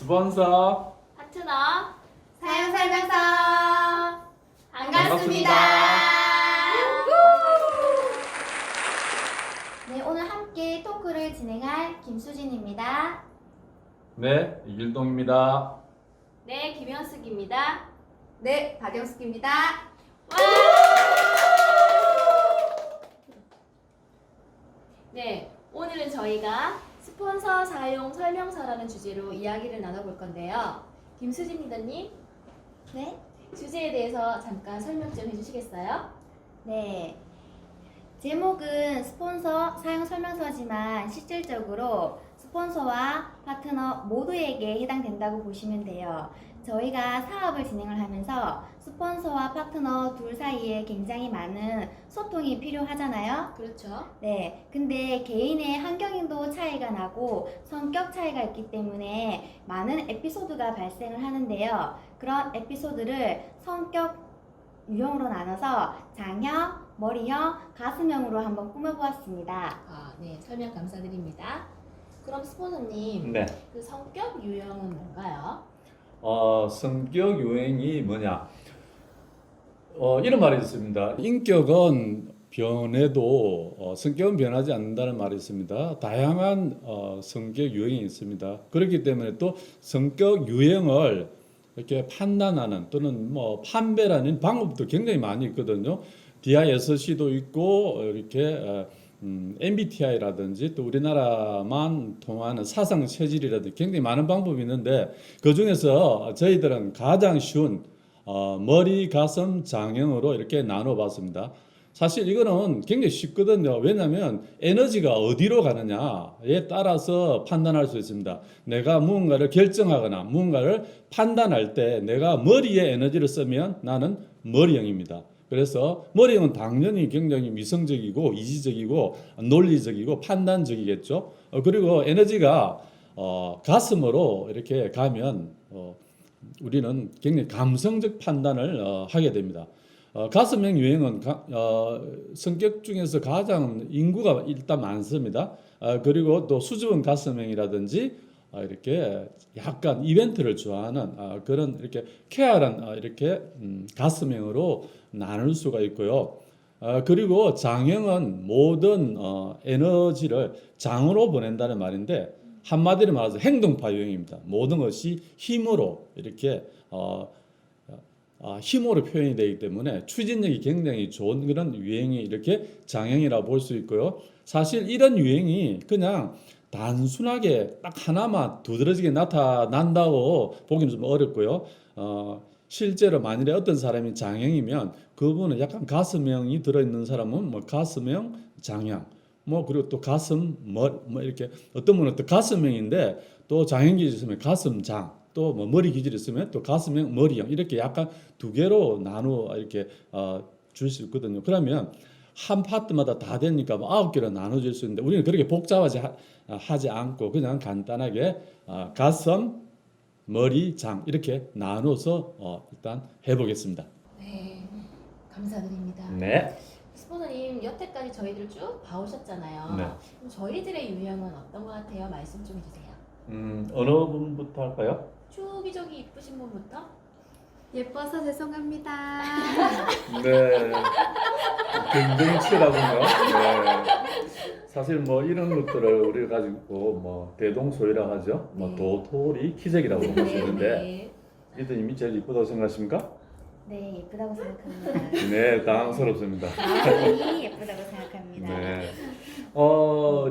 스폰서 파트너 사용 설명서 반갑습니다. 네, 오늘 함께 토크를 진행할 김수진입니다. 네 이길동입니다. 네, 김현숙입니다. 네, 박영숙입니다. 와! 네, 오늘은 저희가 스폰서 사용 설명서라는 주제로 이야기를 나눠볼 건데요. 김수진 리더님, 네, 주제에 대해서 잠깐 설명 좀 해주시겠어요? 네. 제목은 스폰서 사용 설명서지만 실질적으로 스폰서와 파트너 모두에게 해당된다고 보시면 돼요. 저희가 사업을 진행을 하면서 스폰서와 파트너 둘 사이에 굉장히 많은 소통이 필요하잖아요. 그렇죠. 네, 근데 개인의 환경도 차이가 나고 성격 차이가 있기 때문에 많은 에피소드가 발생을 하는데요. 그런 에피소드를 성격 유형으로 나눠서 장형, 머리형, 가슴형으로 한번 꾸며보았습니다. 네, 설명 감사드립니다. 그럼 스폰서님, 네. 그 성격 유형은 뭔가요? 성격 유행이 뭐냐? 이런 말이 있습니다. 인격은 변해도 성격은 변하지 않는다는 말이 있습니다. 다양한 성격 유형이 있습니다. 그렇기 때문에 또 성격 유형을 이렇게 판단하는 또는 뭐 판별하는 방법도 굉장히 많이 있거든요. DISC도 있고 이렇게 MBTI라든지 또 우리나라만 통하는 사상 체질이라든지 굉장히 많은 방법이 있는데 그 중에서 저희들은 가장 쉬운 머리, 가슴, 장형으로 이렇게 나눠봤습니다. 사실 이거는 굉장히 쉽거든요. 왜냐하면 에너지가 어디로 가느냐에 따라서 판단할 수 있습니다. 내가 무언가를 결정하거나 무언가를 판단할 때 내가 머리에 에너지를 쓰면 나는 머리형입니다. 그래서 머리형은 당연히 굉장히 미성적이고 이지적이고 논리적이고 판단적이겠죠. 그리고 에너지가 가슴으로 이렇게 가면 우리는 굉장히 감성적 판단을 하게 됩니다. 가슴형 유형은 성격 중에서 가장 인구가 일단 많습니다. 그리고 또 수줍은 가슴형이라든지 이렇게 약간 이벤트를 좋아하는 그런 이렇게 쾌활한 이렇게 가슴형으로 나눌 수가 있고요. 그리고 장형은 모든 에너지를 장으로 보낸다는 말인데 한마디로 말해서 행동파 유형입니다. 모든 것이 힘으로 이렇게 힘으로 표현이 되기 때문에 추진력이 굉장히 좋은 그런 유행이 이렇게 장형이라고 볼 수 있고요. 사실 이런 유행이 그냥 단순하게 딱 하나만 두드러지게 나타난다고 보기는 좀 어렵고요. 실제로 만일에 어떤 사람이 장형이면 그분은 약간 가슴형이 들어있는 사람은 뭐 가슴형, 장형, 뭐 그리고 또 가슴, 뭐 이렇게 어떤 분은 또 가슴형인데 또 장형 기질이 있으면 가슴장, 또 뭐 머리 기질이 있으면 또 가슴형, 머리형 이렇게 약간 두 개로 나누어 이렇게 줄 수 있거든요. 그러면 한 파트마다 다 되니까 뭐 9개로 나눠질 수 있는데 우리는 그렇게 복잡하지 않고 그냥 간단하게 가슴, 머리, 장 이렇게 나눠서 일단 해보겠습니다. 네, 감사드립니다. 네. 스폰서님, 여태까지 저희들 쭉 봐오셨잖아요. 네. 그럼 저희들의 유형은 어떤 것 같아요? 말씀 좀 해주세요. 어느 분부터 할까요? 추기저기 이쁘신 분부터? 예뻐서 죄송합니다. 네. 긍정치라고요. 네. 사실 뭐 이런 것들을 우리가 가지고 뭐 대동소이라 하죠. 뭐 네. 도토리 키재기라고 볼 수 있는데 리더님이 제일 이쁘다고 생각하십니까? 네, 예쁘다고 생각합니다. 네, 당황스럽습니다. 마음이 예쁘다고 생각합니다. 네.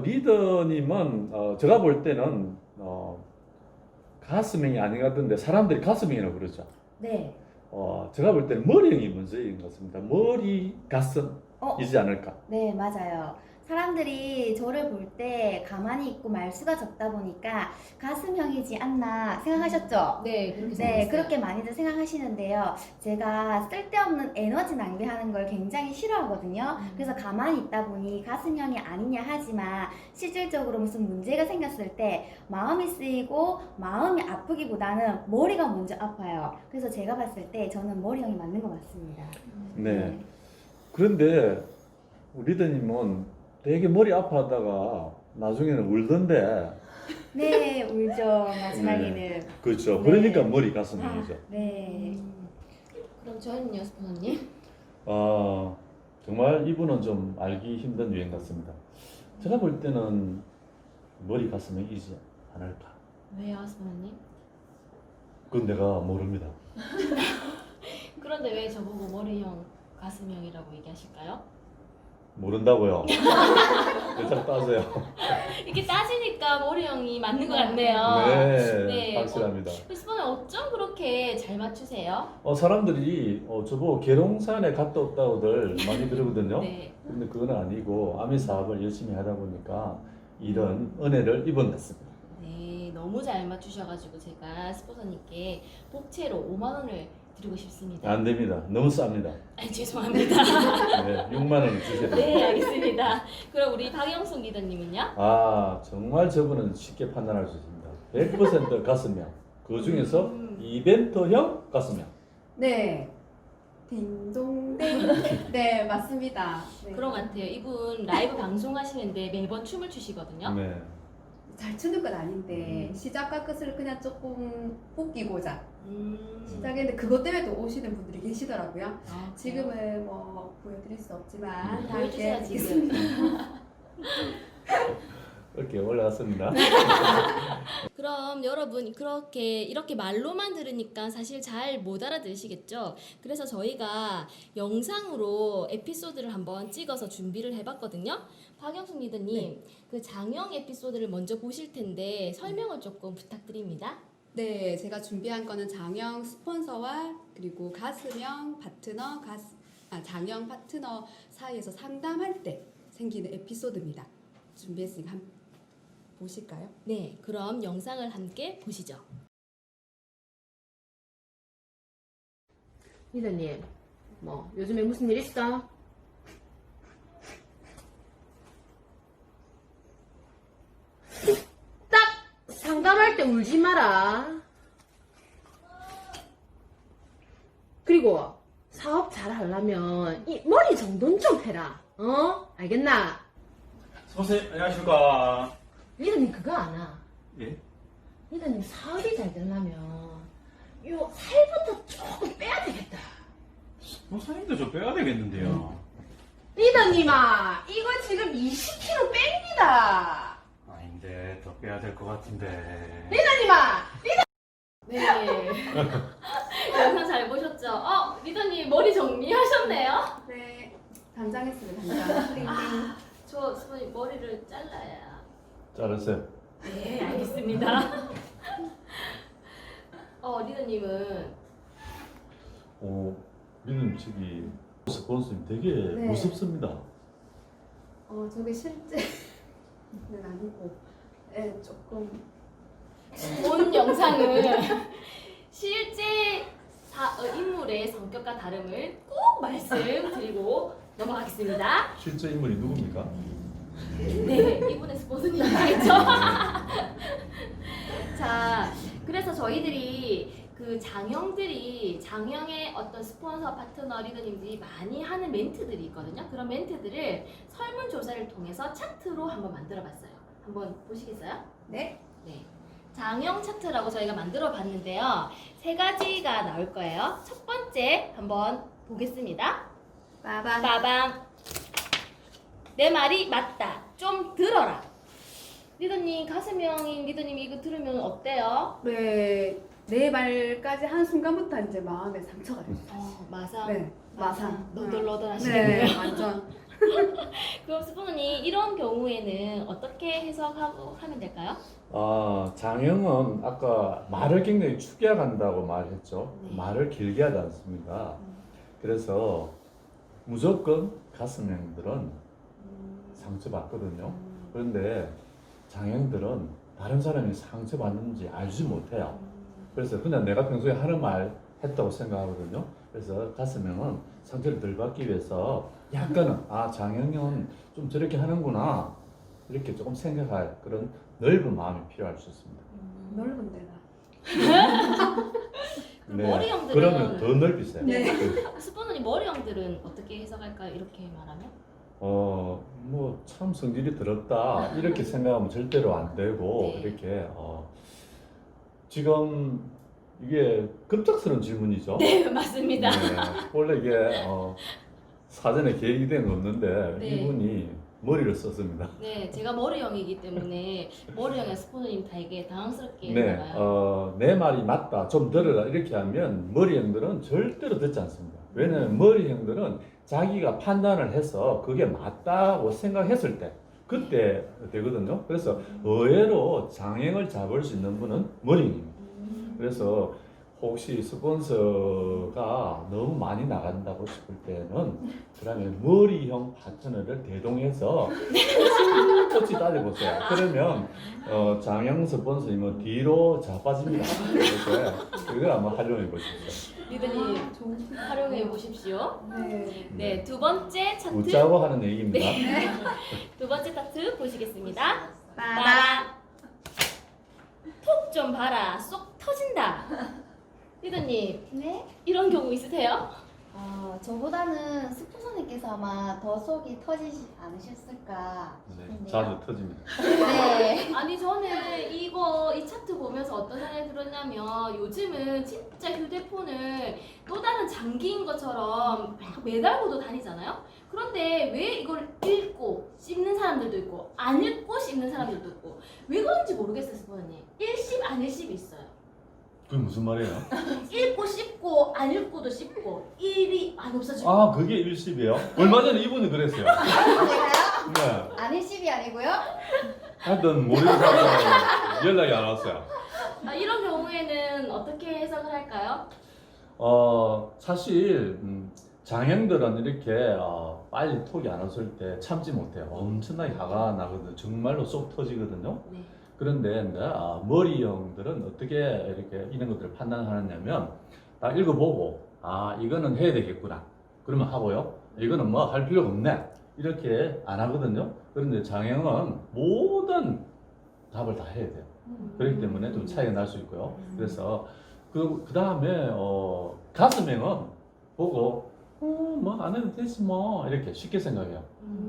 리더님은 제가 볼 때는 가슴형이 아닌 것 같은데 사람들이 가슴형이라고 그러죠. 네. 제가 볼 때는 머리형이 문제인 것 같습니다. 머리, 가슴이지 않을까. 네, 맞아요. 사람들이 저를 볼 때 가만히 있고 말수가 적다 보니까 가슴형이지 않나 생각하셨죠? 네, 그렇게 네, 생각했어요. 그렇게 많이들 생각하시는데요. 제가 쓸데없는 에너지 낭비하는 걸 굉장히 싫어하거든요. 그래서 가만히 있다 보니 가슴형이 아니냐 하지만 실질적으로 무슨 문제가 생겼을 때 마음이 쓰이고 마음이 아프기보다는 머리가 먼저 아파요. 그래서 제가 봤을 때 저는 머리형이 맞는 것 같습니다. 네. 그런데 우리 리더님은 되게 머리 아파하다가 나중에는 울던데 네, 울죠. 마지막에는. 그렇죠. 네. 그러니까 머리 가슴이죠. 네. 그럼 저는요, 스포너님? 아, 정말 이분은 좀 알기 힘든 유행 같습니다. 제가 볼 때는 머리 가슴이이지 않을까. 왜요, 스포너님? 그건 내가 모릅니다. 그런데 왜 저보고 머리형, 가슴형이라고 얘기하실까요? 모른다고요. 잘 따세요. 이렇게 따지니까 머리형이 맞는 것 같네요. 네, 네. 확실합니다. 스포너 어쩜 그렇게 잘 맞추세요? 사람들이 저보고 계룡산에 갔다 왔다고들 많이 그러거든요. 네. 근데 그건 아니고 아미 사업을 열심히 하다 보니까 이런 은혜를 입은 것 같습니다. 네, 너무 잘 맞추셔가지고 제가 스포너님께 복채로 5만 원을 드리고 싶습니다. 안 됩니다. 너무 쌉니다. 죄송합니다. 네, 6만 원을 주셔야 돼요. 네, 알겠습니다. 그럼 우리 박영숙 리더님은요? 아, 정말 저분은 쉽게 판단할 수 있습니다. 100% 가슴형. 그 중에서 이벤트형 가슴형. 네. 딩동댕. 네, 맞습니다. 네. 그런 것 같아요. 이분 라이브 방송하시는데 매번 춤을 추시거든요. 네. 잘 추는 건 아닌데 시작과 끝을 그냥 조금 웃기고자 시작했는데 그것 때문에 또 오시는 분들이 계시더라고요. 아, 지금은 뭐 보여드릴 수 없지만 다 보여주세요, 함께 지금. 뵙겠습니다. 이렇게 올라갔습니다. 그럼 여러분 이렇게 말로만 들으니까 사실 잘 못 알아들으시겠죠? 그래서 저희가 영상으로 에피소드를 한번 찍어서 준비를 해봤거든요. 박영숙 리더님, 그 장영 에피소드를 먼저 보실 텐데 설명을 조금 부탁드립니다. 네, 제가 준비한 거는 장영 스폰서와 그리고 가슴형 파트너, 장영 파트너 사이에서 상담할 때 생기는 에피소드입니다. 준비했으니까 한번 보실까요? 네, 그럼 영상을 함께 보시죠. 리더님, 뭐 요즘에 무슨 일 있어? 딱 상담할 때 울지 마라. 그리고 사업 잘 하려면 이 머리 정돈 좀 해라. 알겠나? 선생님 안녕하십니까. 리더님 그거 아나? 예? 리더님 사업이 잘 되려면 요 살부터 조금 빼야 되겠다. 선생님도 좀 빼야 되겠는데요. 리더님아, 이거 지금 20kg 뺍니다. 아닌데 더 빼야 될 것 같은데. 리더님아, 네. 영상 잘 보셨죠? 리더님 머리 정리하셨네요? 네, 단장했습니다. 단장. 저 선생님 머리를 잘라야. 잘했어요. 네, 알겠습니다. 리더님은 믿음 측이 스폰서님 되게 네. 무섭습니다. 저게 실제는 아니고, 네, 조금. 본 영상은 실제 인물의 성격과 다름을 꼭 말씀드리고 넘어가겠습니다. 실제 인물이 누굽니까? 네, 이분의 스폰서님 아시겠죠? 자, 그래서 저희들이 그 장형의 어떤 스폰서 파트너 리더님들이 많이 하는 멘트들이 있거든요. 그런 멘트들을 설문조사를 통해서 차트로 한번 만들어봤어요. 한번 보시겠어요? 네. 네. 장형 차트라고 저희가 만들어 봤는데요. 3가지가 나올 거예요. 첫 번째 한번 보겠습니다. 빠밤. 빠밤. 내 말이 맞다. 좀 들어라. 리더님, 가슴형인 리더님이 이거 들으면 어때요? 네, 내 말까지 한 순간부터 이제 마음에 상처가 됐어요. 마상. 네, 마상. 너덜너덜 네, 하시겠네요. 완전. 그럼 스포너님, 이런 경우에는 어떻게 해석하고 하면 될까요? 장형은 아까 말을 굉장히 축약한다고 말했죠. 네. 말을 길게 하지 않습니다. 그래서 무조건 가슴형들은 상처받거든요. 그런데 장형들은 다른 사람이 상처받는지 알지 못해요. 그래서 그냥 내가 평소에 하는 말 했다고 생각하거든요. 그래서 가슴형은 상처를 덜 받기 위해서 약간은 장형은 좀 저렇게 하는구나 이렇게 조금 생각할 그런 넓은 마음이 필요할 수 있습니다. 넓은 데가. 그럼 머리형들은 그러면 더 넓히세요. 네. 스포너님 머리형들은 어떻게 해석할까요? 이렇게 말하면? 뭐 참 성질이 더럽다 이렇게 생각하면 절대로 안 되고 네. 이렇게 지금 이게 급작스러운 질문이죠. 네, 맞습니다. 네, 원래 이게 사전에 계획이 된 건 없는데 네. 이분이 머리를 썼습니다. 네, 제가 머리형이기 때문에 머리형의 스포너님에게 당황스럽게 네, 했나봐요. 내 말이 맞다, 좀 들어라 이렇게 하면 머리형들은 절대로 듣지 않습니다. 왜냐하면 머리형들은 자기가 판단을 해서 그게 맞다고 생각했을 때 그때 되거든요. 그래서 의외로 장행을 잡을 수 있는 분은 머리형입니다. 그래서 혹시 스폰서가 너무 많이 나간다고 싶을 때는 그러면 머리형 파트너를 대동해서 꽃이 따져보세요. 그러면 장영 스폰서님은 뒤로 자빠집니다. 그래서 그걸 한번 활용해 보십시오. 리더님 활용해 보십시오. 네. 네, 두 번째 차트. 웃자고 하는 얘기입니다. 두 번째 차트 보시겠습니다. 빠밤. 톡 좀 봐라, 쏙 터진다. 리더님 네? 이런 경우 있으세요? 저보다는 스포서님께서 아마 더 속이 터지지 않으셨을까 네, 싶은데요. 자주 터집니다. 네. 아니 저는 이 차트 보면서 어떤 생각이 들었냐면 요즘은 진짜 휴대폰을 또 다른 장기인 것처럼 막 매달고도 다니잖아요. 그런데 왜 이걸 읽고 씹는 사람들도 있고 안 읽고 씹는 사람들도 있고 왜 그런지 모르겠어요, 스포너님. 일씹 안 일씹이 있어요. 그게 무슨 말이에요? 읽고 씹고 안 읽고도 씹고 일이 안 없어지고. 아, 그게 일십이에요? 얼마 전에 이분이 그랬어요. 제가요? 네. 안일십이 아니고요? 하여튼 모르는 사람은 연락이 안 왔어요. 이런 경우에는 어떻게 해석을 할까요? 사실 장형들은 이렇게 빨리 톡이 안 왔을 때 참지 못해요. 엄청나게 화가 나거든요. 정말로 쏙 터지거든요. 네. 그런데 이제 머리형들은 어떻게 이렇게 이런 것들을 판단하느냐면 딱 읽어보고 이거는 해야 되겠구나. 그러면 하고요. 이거는 뭐 할 필요가 없네. 이렇게 안 하거든요. 그런데 장형은 모든 답을 다 해야 돼요. 그렇기 때문에 좀 차이가 날 수 있고요. 그래서 그 다음에 가슴형은 보고 뭐 안 해도 되지 뭐 이렇게 쉽게 생각해요.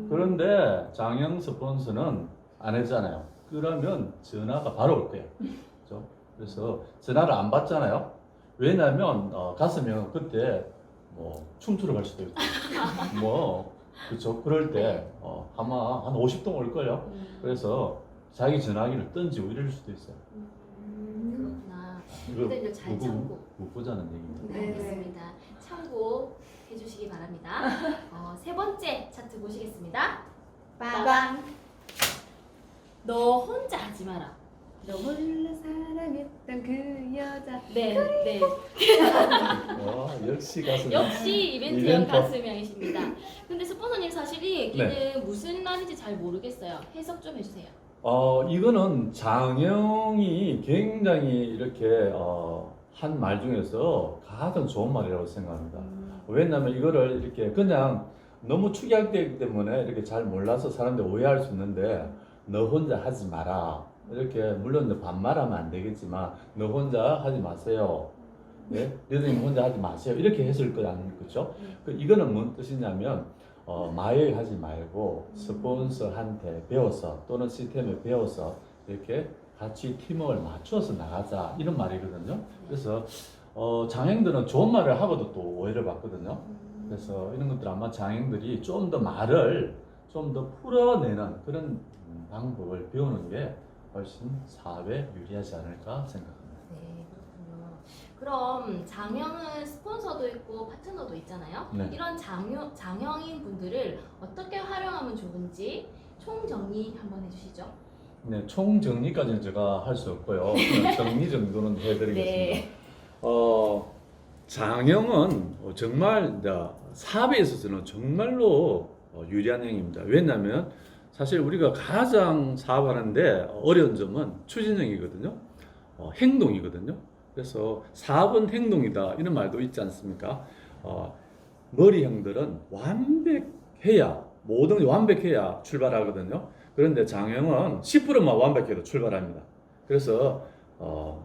그런데 장형 스폰서는 안 했잖아요. 그러면 전화가 바로 올 거예요. 그렇죠? 그래서 전화를 안 받잖아요. 왜냐하면 가슴형은 그때 뭐 춤추러 갈 수도 있고 뭐 그렇죠. 그럴 때 아마 한 50동 올 거예요. 그래서 자기 전화기를 던지고 이럴 수도 있어요. 그렇구나. 이거 근데 잘 참고. 못 보자는 얘기입니다. 네, 알겠습니다. 참고해 주시기 바랍니다. 세 번째 차트 보시겠습니다. 빠밤. 너 혼자 하지 마라. 너 홀로 사랑했던 그 여자. 네, 네. 역시 가슴. 역시 이벤트형 이벤터. 가슴형이십니다. 근데 스폰서님 사실 이 얘기는 네. 무슨 말인지 잘 모르겠어요. 해석 좀 해주세요. 이거는 장형이 굉장히 이렇게 한 말 중에서 가장 좋은 말이라고 생각합니다. 왜냐하면 이거를 이렇게 그냥 너무 축약되기 때문에 이렇게 잘 몰라서 사람들이 오해할 수 있는데 너 혼자 하지 마라. 이렇게 물론 너 반말하면 안 되겠지만 너 혼자 하지 마세요. 네? 리더님 혼자 하지 마세요. 이렇게 했을 거 아니겠죠? 이거는 뭔 뜻이냐면 마여하지 말고 스폰서한테 배워서 또는 시스템에 배워서 이렇게 같이 팀워크를 맞춰서 나가자 이런 말이거든요. 그래서 장형들은 좋은 말을 하고도 또 오해를 받거든요. 그래서 이런 것들 아마 장형들이 좀 더 말을 좀 더 풀어내는 그런 방법을 배우는 게 훨씬 사회에 유리하지 않을까 생각합니다. 네, 그렇군요. 그럼 장형은 스폰서도 있고 파트너도 있잖아요. 네. 이런 장형인 분들을 어떻게 활용하면 좋은지 총정리 한번 해주시죠. 네, 총 정리까지는 제가 할 수 없고요. 그냥 정리 정도는 해드리겠습니다. 네. 장형은 정말 사업에 있어서는 정말로 유리한 행위입니다. 왜냐하면 사실 우리가 가장 사업하는데 어려운 점은 추진형이거든요. 행동이거든요. 그래서 사업은 행동이다 이런 말도 있지 않습니까? 머리형들은 완벽해야 모든 게 완벽해야 출발하거든요. 그런데 장형은 10%만 완벽해도 출발합니다. 그래서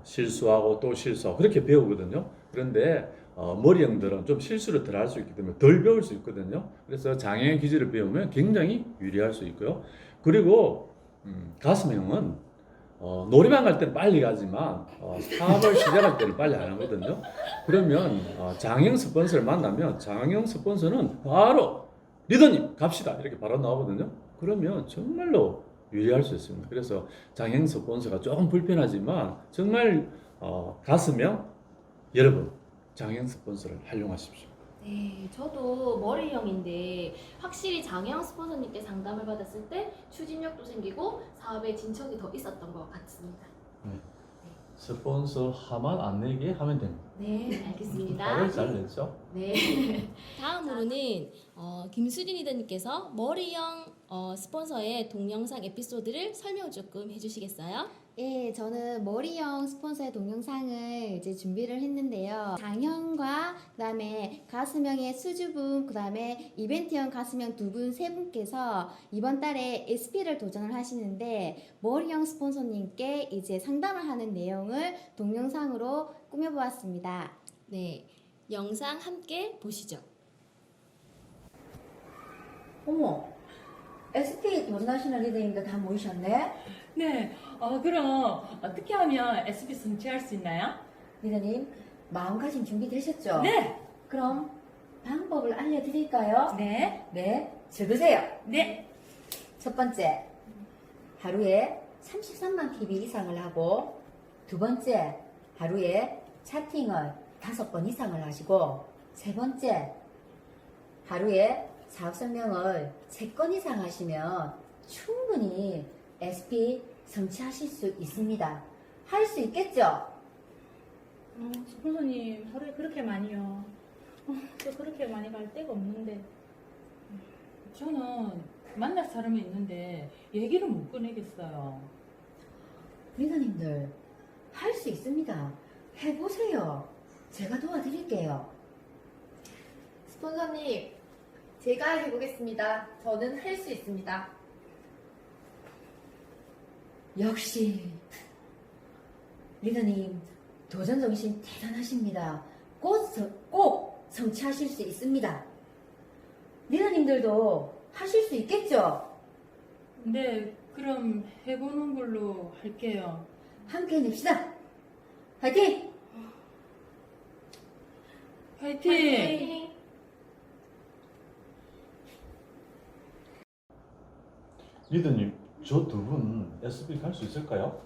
실수하고 또 실수하고 그렇게 배우거든요. 그런데 머리형들은 좀 실수를 덜 할 수 있기 때문에 덜 배울 수 있거든요. 그래서 장애인 기질을 배우면 굉장히 유리할 수 있고요. 그리고 가슴형은 놀이방 갈 때는 빨리 가지만 사업을 시작할 때는 빨리 안 하거든요. 그러면 장애인 스폰서를 만나면 장애인 스폰서는 바로 리더님 갑시다 이렇게 바로 나오거든요. 그러면 정말로 유리할 수 있습니다. 그래서 장애인 스폰서가 조금 불편하지만 정말 가슴형 여러분 장애인 스폰서를 활용하십시오. 네, 저도 머리형인데 확실히 장애형 스폰서님께 상담을 받았을 때 추진력도 생기고 사업에 진척이 더 있었던 것 같습니다. 스폰서 화만 안 내게 하면 됩니다. 네, 알겠습니다. 화를 잘 냈죠? 네. 다음으로는 김수진 리더님께서 머리형 스폰서의 동영상 에피소드를 설명 조금 해주시겠어요? 예, 저는 머리형 스폰서의 동영상을 이제 준비를 했는데요. 장형과 그다음에 가슴형의 수주분, 그다음에 이벤트형 가슴형 두 분, 세 분께서 이번 달에 SP를 도전을 하시는데 머리형 스폰서님께 이제 상담을 하는 내용을 동영상으로 꾸며보았습니다. 네, 영상 함께 보시죠. 어머, SP 도전하시는 리더님들 다 모이셨네? 네, 그럼 어떻게 하면 SP 성취할 수 있나요? 리더님, 마음가짐 준비되셨죠? 네, 그럼 방법을 알려드릴까요? 네, 네, 적으세요. 네, 첫 번째, 하루에 33만 PB 이상을 하고, 두 번째, 하루에 차팅을 5번 이상을 하시고, 세 번째, 하루에 사업 설명을 3건 이상 하시면 충분히 SP 성취하실 수 있습니다. 할 수 있겠죠? 스폰서님 하루에 그렇게 많이요. 저 그렇게 많이 갈 데가 없는데. 저는 만날 사람이 있는데 얘기를 못 꺼내겠어요. 리더님들, 할 수 있습니다. 해보세요. 제가 도와드릴게요. 스폰서님, 제가 해보겠습니다. 저는 할 수 있습니다. 역시 리더님 도전 정신 대단하십니다. 꼭 성취하실 수 있습니다. 리더님들도 하실 수 있겠죠? 네, 그럼 해보는 걸로 할게요. 함께 냅시다. 화이팅! 화이팅! 리더님, 저 두 분 SP 갈 수 있을까요?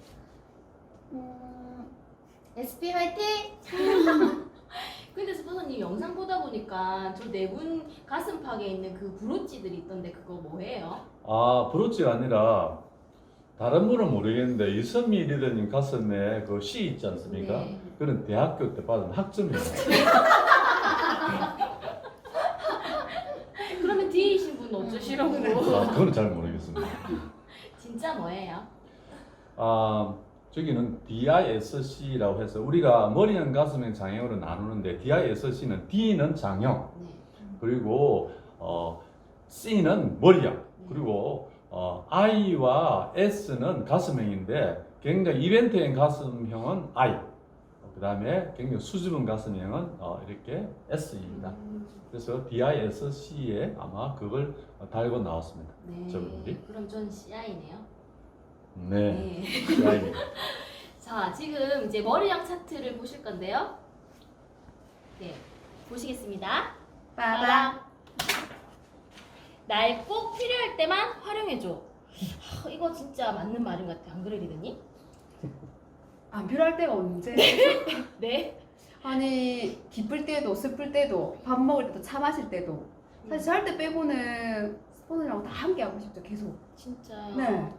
SP 화이팅! 근데 스폰서님 영상 보다 보니까 저 네 분 가슴팍에 있는 그 브로치들이 있던데 그거 뭐예요? 브로치가 아니라 다른 분은 모르겠는데 이선미 리더님 가슴에 그 시 있지 않습니까? 네. 그런 대학교 때 받은 학점이에요. 그러면 D이신 분 어쩌시려고? 그건 잘 모르겠습니다. 진짜 뭐예요? 저기는 DISC라고 해서 우리가 머리형 가슴형 장형으로 나누는데 DISC는 D는 장형, 네. 그리고 C는 머리형, 그리고 I와 S는 가슴형인데 굉장히 이벤트형 가슴형은 I, 그 다음에 굉장히 수줍은 가슴형은 이렇게 S입니다. 그래서 DISC에 아마 그걸 달고 나왔습니다. 네. 저분들이. 그럼 전 CI네요. 네. 네. CI. 자, 지금 이제 머리형 차트를 보실 건데요. 네, 보시겠습니다. 빠밤. 날 꼭 필요할 때만 활용해줘. 이거 진짜 맞는 말인 것 같아. 안 그래, 리더님? 안 필요할 때가 언제? 네. 아니, 기쁠 때도, 슬플 때도, 밥 먹을 때도, 차 마실 때도. 사실 저 할 때 빼고는 스폰서랑 다 함께 하고 싶죠, 계속. 진짜요? 네.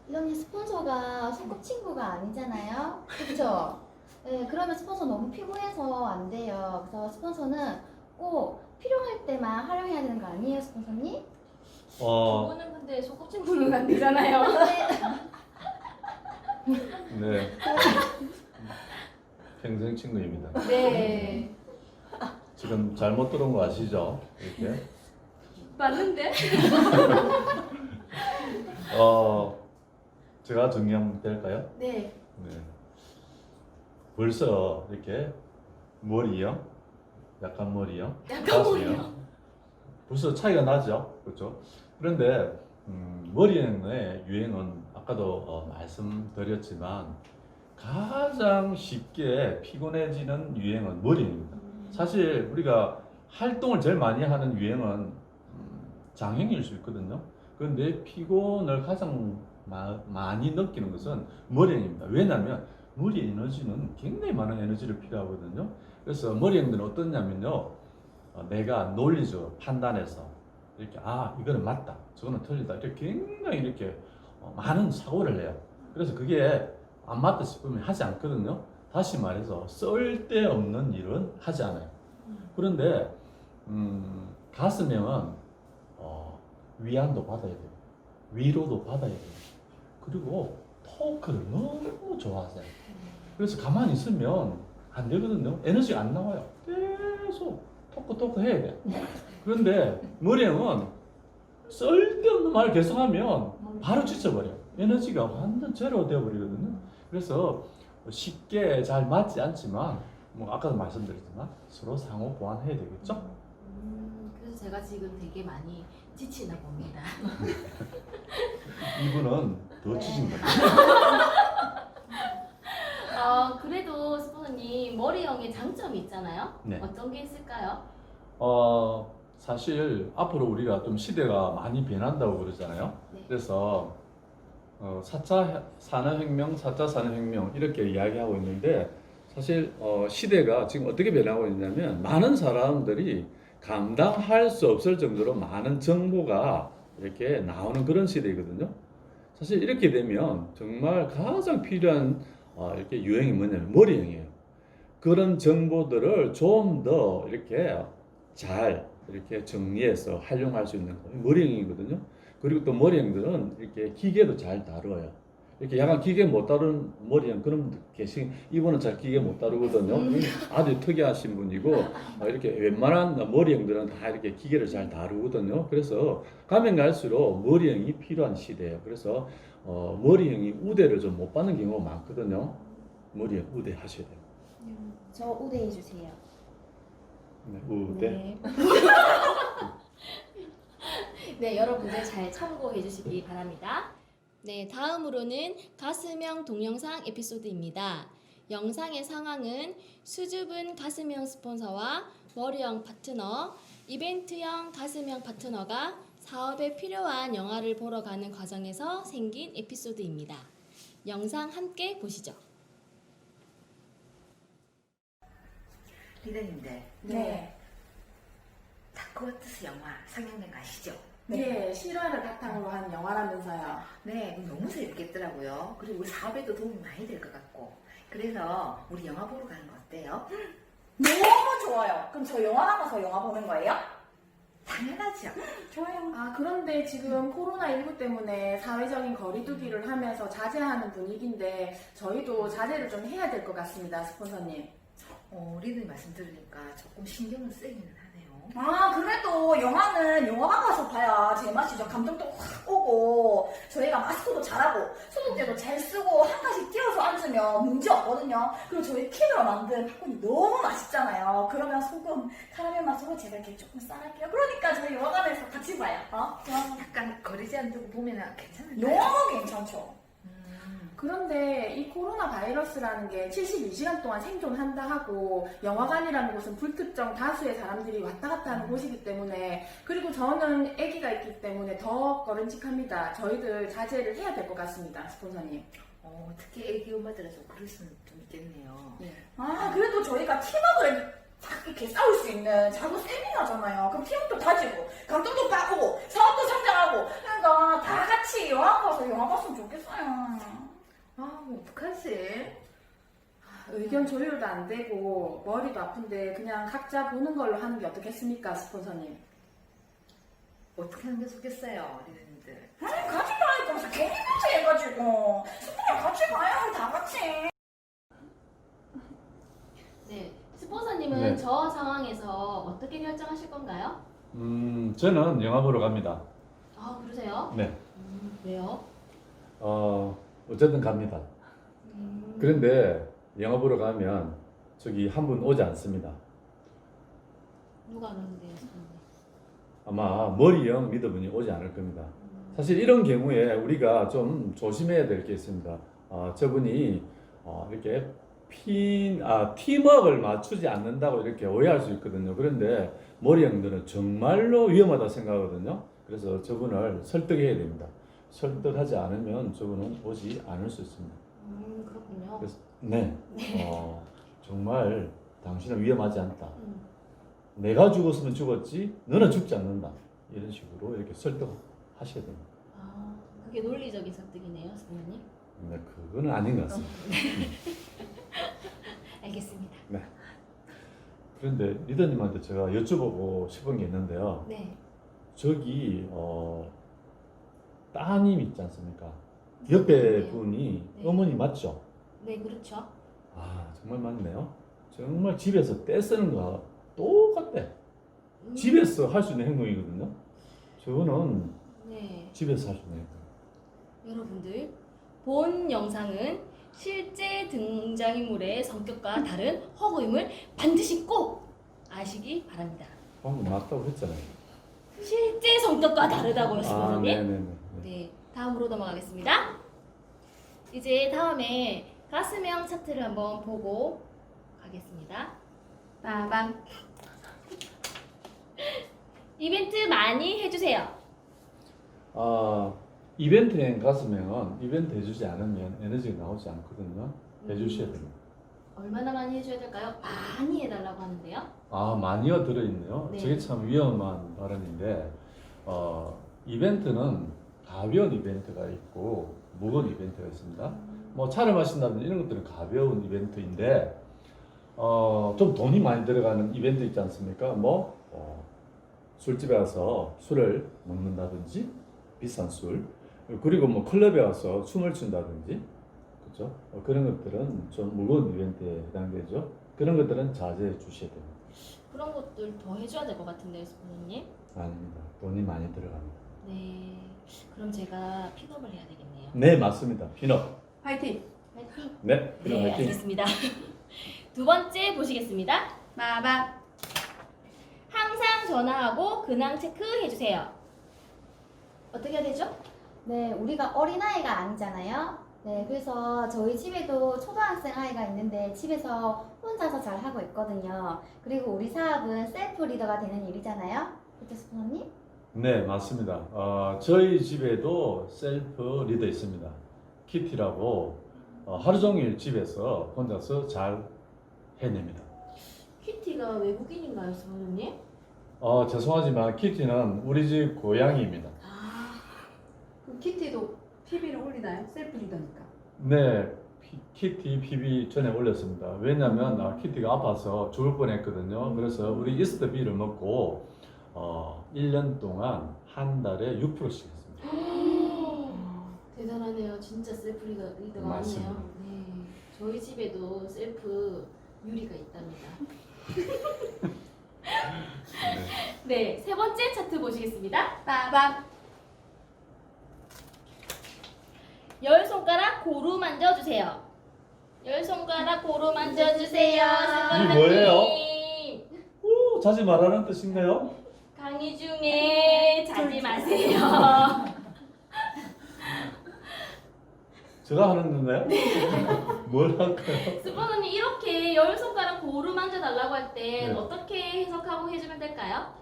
리더님 스폰서가 소꿉친구가 아니잖아요. 그렇죠? 네, 그러면 스폰서 너무 피곤해서 안 돼요. 그래서 스폰서는 꼭 필요할 때만 활용해야 되는 거 아니에요, 스폰서님? 그거는 근데 소꿉친구는 안 되잖아요. 네. 평생 친구입니다. 네. 지금 잘못 들은 거 아시죠? 이렇게. 맞는데? 제가 정리하면 될까요? 네. 네. 벌써 이렇게 머리요? 약간 머리요? 약간 가슴이요? 머리요. 벌써 차이가 나죠, 그렇죠? 그런데 머리의 유행은 아까도 말씀드렸지만 가장 쉽게 피곤해지는 유행은 머리입니다. 사실 우리가 활동을 제일 많이 하는 유행은 장행일 수 있거든요. 그런데 피곤을 가장 많이 느끼는 것은 머리형입니다. 왜냐하면 머리 에너지는 굉장히 많은 에너지를 필요하거든요. 그래서 머리형들은 어떠냐면요, 내가 논리적으로 판단해서 이렇게 이거는 맞다, 저거는 틀리다, 이렇게 굉장히 이렇게 많은 사고를 해요. 그래서 그게 안 맞다 싶으면 하지 않거든요. 다시 말해서 쓸데없는 일은 하지 않아요. 그런데 가슴형은 위안도 받아야 돼요. 위로도 받아야 돼요. 그리고 토크를 너무 좋아하세요. 그래서 가만히 있으면 안 되거든요. 에너지가 안 나와요. 계속 토크 해야 돼. 그런데 머리형은 쓸데없는 말 계속하면 바로 지쳐버려요. 에너지가 완전 제로 되어버리거든요. 그래서 쉽게 잘 맞지 않지만 뭐 아까도 말씀드렸지만 서로 상호 보완해야 되겠죠? 그래서 제가 지금 되게 많이 지치나 봅니다. 이분은 더 지친 거예요. 그래도 스포너님 머리형의 장점이 있잖아요. 네. 어떤 게 있을까요? 사실 앞으로 우리가 좀 시대가 많이 변한다고 그러잖아요. 네. 그래서 4차 산업혁명, 4차 산업혁명 이렇게 이야기하고 있는데 사실 시대가 지금 어떻게 변하고 있냐면 많은 사람들이 감당할 수 없을 정도로 많은 정보가 이렇게 나오는 그런 시대이거든요. 사실 이렇게 되면 정말 가장 필요한 이렇게 유행이 뭐냐면 머리형이에요. 그런 정보들을 좀 더 이렇게 잘 이렇게 정리해서 활용할 수 있는 머리형이거든요. 그리고 또 머리형들은 이렇게 기계도 잘 다뤄요. 이렇게 약간 기계 못 다루는 머리형 그런 분들 계신, 이분은 잘 기계 못 다루거든요. 아주 특이하신 분이고 이렇게 웬만한 머리형들은 다 이렇게 기계를 잘 다루거든요. 그래서 가면 갈수록 머리형이 필요한 시대예요. 그래서 머리형이 우대를 좀 못 받는 경우가 많거든요. 머리형 우대 하셔야 돼요. 저 우대해 주세요. 네, 우대. 네. 네, 여러분들 잘 참고해 주시기 바랍니다. 네, 다음으로는 가슴형 동영상 에피소드입니다. 영상의 상황은 수줍은 가슴형 스폰서와 머리형 파트너, 이벤트형 가슴형 파트너가 사업에 필요한 영화를 보러 가는 과정에서 생긴 에피소드입니다. 영상 함께 보시죠. 리더님들, 네. 다크워터스 영화 상영된 거 아시죠? 네, 실화를 바탕으로 한 영화라면서요. 네, 너무 재밌겠더라고요. 그리고 우리 사업에도 도움이 많이 될 것 같고. 그래서 우리 영화 보러 가는 거 어때요? 너무 좋아요. 그럼 저 영화관 가서 영화 보는 거예요? 당연하죠. 좋아요. 그런데 지금 코로나19 때문에 사회적인 거리두기를 하면서 자제하는 분위기인데 저희도 자제를 좀 해야 될 것 같습니다, 스폰서님. 리더님 말씀 들으니까 조금 신경은 쓰이기는 하네요. 그래도 영화는 영화관 가서 봐야 제맛이죠. 감동도 확 오고 저희가 마스크도 잘하고 소독제도 잘 쓰고 한 칸씩 띄어서 앉으면 문제 없거든요. 그리고 저희 킴으로 만든 팝콘이 너무 맛있잖아요. 그러면 소금, 카라멜 맛으로 제가 이렇게 조금 싸갈게요. 그러니까 저희 영화관에서 같이 봐요. 약간 거리 제한 두고 보면 괜찮을까요? 너무 괜찮죠. 그런데 이 코로나 바이러스라는 게 72시간 동안 생존한다 하고 영화관이라는 곳은 불특정 다수의 사람들이 왔다 갔다 하는 곳이기 때문에, 그리고 저는 아기가 있기 때문에 더 꺼림칙합니다. 저희들 자제를 해야 될 것 같습니다, 스폰서님. 특히 애기 엄마들은 좀 그럴 수는 좀 있겠네요. 네. 그래도 저희가 팀워크를 딱 이렇게 싸울 수 있는 작은 세미나잖아요. 그럼 팀워크도 다지고 감동도 바꾸고 사업도 성장하고, 그러니까 다 같이 영화 가서 영화 봤으면 좋겠어요. 뭐 어떡하지? 의견 조율도 안 되고 머리도 아픈데 그냥 각자 보는 걸로 하는 게 어떻겠습니까, 스폰서님? 어떻게 하는 게 좋겠어요, 리더님들? 같이 가니까 무슨 괜히 같이 해가지고 스포랑 같이 가야 다 같이. 네, 스폰서님은 네. 저 상황에서 어떻게 결정하실 건가요? 저는 영화 보러 갑니다. 그러세요? 네. 왜요? 어쨌든 갑니다. 그런데 영화 보러 가면 저기 한 분 오지 않습니다. 누가 안 오는데요, 스포님? 아마 머리형 리더분이 오지 않을 겁니다. 사실 이런 경우에 우리가 좀 조심해야 될 게 있습니다. 저분이 이렇게 팀워크를 맞추지 않는다고 이렇게 오해할 수 있거든요. 그런데 머리형들은 정말로 위험하다 생각하거든요. 그래서 저분을 설득해야 됩니다. 설득하지 않으면 저분은 오지 않을 수 있습니다. 그렇군요. 그래서, 네, 정말 당신은 위험하지 않다. 내가 죽었으면 죽었지, 너는 죽지 않는다. 이런 식으로 이렇게 설득하셔야 됩니다. 그게 논리적인 설득이네요, 스포님. 네, 그거는 아닌 것 같습니다. 알겠습니다. 네. 그런데 리더님한테 제가 여쭤보고 싶은 게 있는데요. 네. 저기 따님 있지 않습니까? 옆에 네. 분이 네. 어머니 맞죠? 네, 그렇죠. 정말 맞네요. 정말 집에서 떼 쓰는 거 똑같대. 집에서 할 수 있는 행동이거든요. 저거는 네. 집에서 할 수 있는 행동. 여러분들, 본 영상은 실제 등장인물의 성격과 다른 허구임을 반드시 꼭 아시기 바랍니다. 방금 맞다고 했잖아요. 실제 성격과 다르다고요, 스포님. 네네네. 네, 다음으로 넘어가겠습니다. 이제 다음에 가슴형 차트를 한번 보고 가겠습니다. 빠밤. 이벤트 많이 해주세요. 이벤트행 가슴형은 이벤트 해주지 않으면 에너지가 나오지 않거든요. 해주셔야 됩니다. 얼마나 많이 해줘야 될까요? 많이 해달라고 하는데요. 많이가 들어있네요. 네. 저게 참 위험한 발언인데, 이벤트는 가벼운 이벤트가 있고, 무거운 이벤트가 있습니다. 뭐, 차를 마신다든지 이런 것들은 가벼운 이벤트인데, 좀 돈이 많이 들어가는 이벤트 있지 않습니까? 술집에 가서 술을 먹는다든지, 비싼 술, 그리고 뭐, 클럽에 가서 춤을 춘다든지, 그죠? 그런 것들은 좀 무거운 이벤트에 해당되죠. 그런 것들은 자제해 주셔야 됩니다. 그런 것들 더 해줘야 될 것 같은데요, 스포님. 아닙니다. 돈이 많이 들어갑니다. 네, 그럼 제가 픽업을 해야 되겠네요. 네, 맞습니다. 피넛. 화이팅! 화이팅! 네, 피넛 네, 화이팅. 알겠습니다. 두 번째 보시겠습니다. 마밤. 항상 전화하고 근황 체크해주세요. 어떻게 해야 되죠? 네, 우리가 어린아이가 아니잖아요. 네, 그래서 저희 집에도 초등학생 아이가 있는데 집에서 혼자서 잘 하고 있거든요. 그리고 우리 사업은 셀프 리더가 되는 일이잖아요. 그렇죠, 스포님? 네, 맞습니다. 저희 집에도 셀프 리더 있습니다. 키티라고 하루 종일 집에서 혼자서 잘 해냅니다. 큐티가 외국인인가요, 스포님? 죄송하지만 키티는 우리 집 고양이입니다. 그럼 키티도 PB를 올리나요? 셀프 리더니까. 네, 키티 PB 전에 올렸습니다. 왜냐면 키티가 아파서 죽을 뻔했거든요. 그래서 우리 이스트비를 먹고 1년 동안 한 달에 6%씩 했습니다. 대단하네요. 진짜 셀프 리더가 맞습니다. 많네요. 네, 저희 집에도 셀프 유리가 있답니다. 네, 세 번째 차트 보시겠습니다. 빠밤. 열 손가락 고루 만져주세요. 열 손가락 고루 만져주세요. 이게 뭐예요? 오, 자지 말라는 뜻인가요? 강의 중에 자지 마세요. 제가 하는 건가요? 뭘 할까요? 스포너님 이렇게 열 손가락 고루 만져달라고 할 때 네. 어떻게 해석하고 해주면 될까요?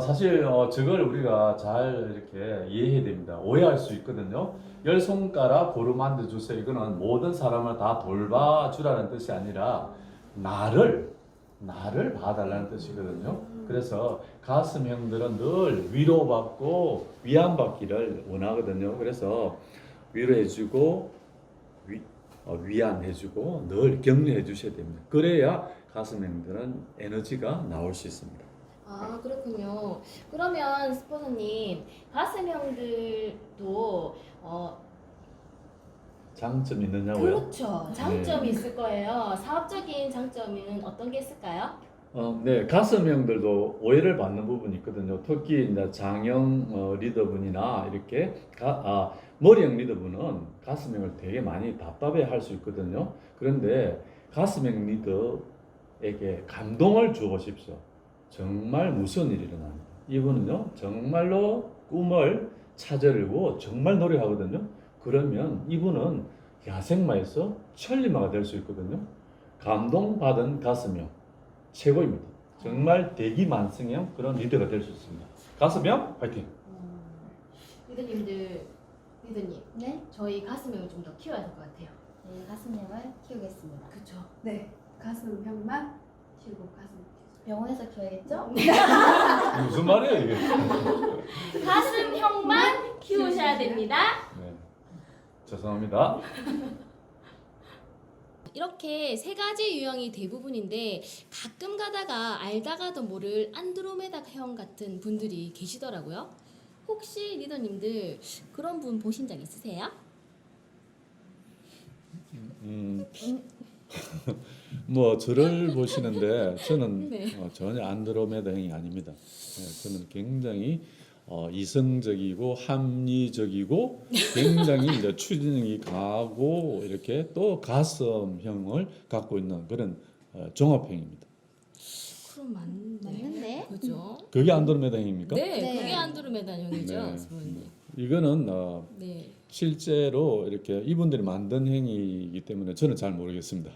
사실 저걸 우리가 잘 이렇게 이해해야 됩니다. 오해할 수 있거든요. 열 손가락 고루 만져 주세요. 이거는 모든 사람을 다 돌봐주라는 뜻이 아니라 나를 봐달라는 뜻이거든요. 그래서 가슴형들은 늘 위로받고 위안받기를 원하거든요. 그래서 위로해주고 위안해주고 늘 격려해 주셔야 됩니다. 그래야 가슴형들은 에너지가 나올 수 있습니다. 그렇군요. 그러면 스포너님 가슴형들도 장점이 있느냐고요? 그렇죠. 장점이 있을 거예요. 사업적인 장점은 어떤 게 있을까요? 네, 가슴형들도 오해를 받는 부분이 있거든요. 특히 이제 장형 리더분이나 이렇게 머리형 리더분은 가슴형을 되게 많이 답답해 할 수 있거든요. 그런데 가슴형 리더 스폰서에게 감동을 주십시오. 정말 무서운 일이 일어납니다. 이분은요 정말로 꿈을 찾으려고 정말 노력하거든요. 그러면 이분은 야생마에서 천리마가 될 수 있거든요. 감동받은 가슴형 최고입니다. 정말 대기만성형 그런 리더가 될 수 있습니다. 가슴형 파이팅! 리더님 네, 저희 가슴을 좀 더 키워야 될 것 같아요. 네, 가슴형을 키우겠습니다. 그렇죠. 네. 가슴형만 키우고 가슴. 병원에서 키워야겠죠? 무슨 말이에요 이게? 가슴형만 키우셔야 됩니다. 네, 죄송합니다. 이렇게 세 가지 유형이 대부분인데 가끔 가다가 알다가도 모를 안드로메다형 같은 분들이 계시더라고요. 혹시 리더님들 그런 분 보신 적 있으세요? 뭐 저를 보시는데 저는 네. 전혀 안드로메다형이 아닙니다. 저는 굉장히 이성적이고 합리적이고 굉장히 이제 추진력이 강하고 이렇게 또 가슴형을 갖고 있는 그런 종합형입니다. 그럼 맞는데? 그죠? 그게 안드로메다형입니까? 네, 네. 그게 안드로메다형이죠. 네. 스포님. 이거는 네. 실제로 이렇게 이분들이 만든 행위이기 때문에 저는 잘 모르겠습니다.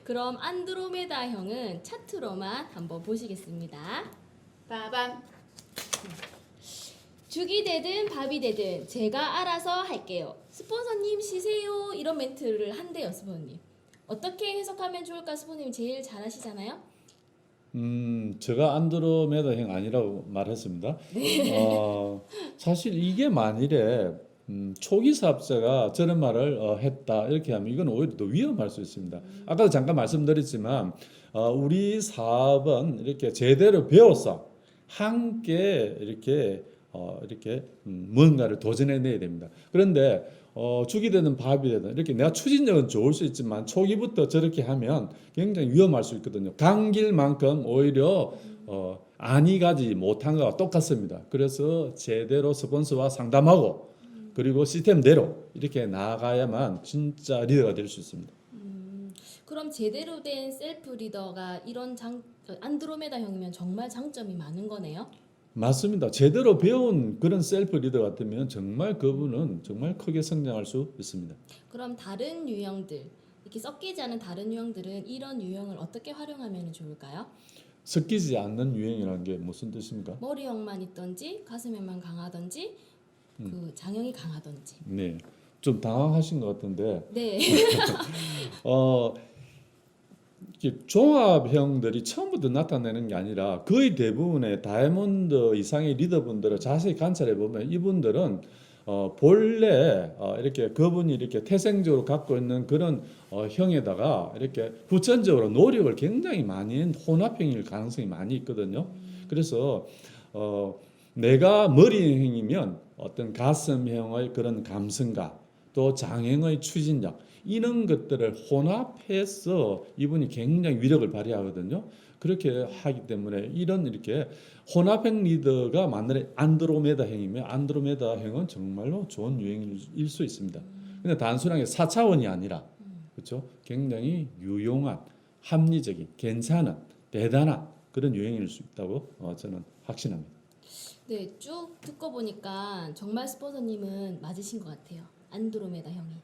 그럼 안드로메다형은 차트로만 한번 보시겠습니다. 빠밤. 죽이 되든 밥이 되든 제가 알아서 할게요. 스폰서님 쉬세요. 이런 멘트를 한대요, 스폰서님. 어떻게 해석하면 좋을까? 스폰서님 제일 잘하시잖아요. 제가 안드로메다형 아니라고 말했습니다. 사실 이게 만일에 초기 사업자가 저런 말을 했다 이렇게 하면 이건 오히려 더 위험할 수 있습니다. 아까도 잠깐 말씀드렸지만 우리 사업은 이렇게 제대로 배워서 함께 이렇게 뭔가를 도전해내야 됩니다. 그런데 죽이 되든 밥이 되든 이렇게 내가 추진력은 좋을 수 있지만 초기부터 저렇게 하면 굉장히 위험할 수 있거든요. 간 길만큼 오히려 안이 가지 못한 거와 똑같습니다. 그래서 제대로 스폰서와 상담하고 그리고 시스템대로 이렇게 나아가야만 진짜 리더가 될 수 있습니다. 그럼 제대로 된 셀프 리더가 이런 안드로메다형이면 정말 장점이 많은 거네요. 맞습니다. 제대로 배운 그런 셀프 리더 같으면 정말 그분은 정말 크게 성장할 수 있습니다. 그럼 다른 유형들, 이렇게 섞이지 않은 다른 유형들은 이런 유형을 어떻게 활용하면 좋을까요? 섞이지 않는 유행이라는 게 무슨 뜻입니까? 머리형만 있던지 가슴에만 강하던지 그 장형이 강하던지. 네, 좀 당황하신 것 같은데 네. 이렇게 종합형들이 처음부터 나타내는 게 아니라 거의 대부분의 다이아몬드 이상의 리더분들을 자세히 관찰해 보면 이분들은 본래 이렇게 그분이 이렇게 태생적으로 갖고 있는 그런 형에다가 이렇게 후천적으로 노력을 굉장히 많이 한 혼합형일 가능성이 많이 있거든요. 그래서 내가 머리형이면 어떤 가슴형의 그런 감성과 또 장형의 추진력 이런 것들을 혼합해서 이분이 굉장히 위력을 발휘하거든요. 그렇게 하기 때문에 이런 이렇게 혼합형 리더가 만약에 안드로메다형이면 안드로메다형은 정말로 좋은 유행일 수 있습니다. 근데 단순하게 4차원이 아니라 그렇죠? 굉장히 유용한 합리적인 괜찮은 대단한 그런 유행일 수 있다고 저는 확신합니다. 네, 쭉 듣고 보니까 정말 스폰서님은 맞으신 것 같아요. 안드로메다형이.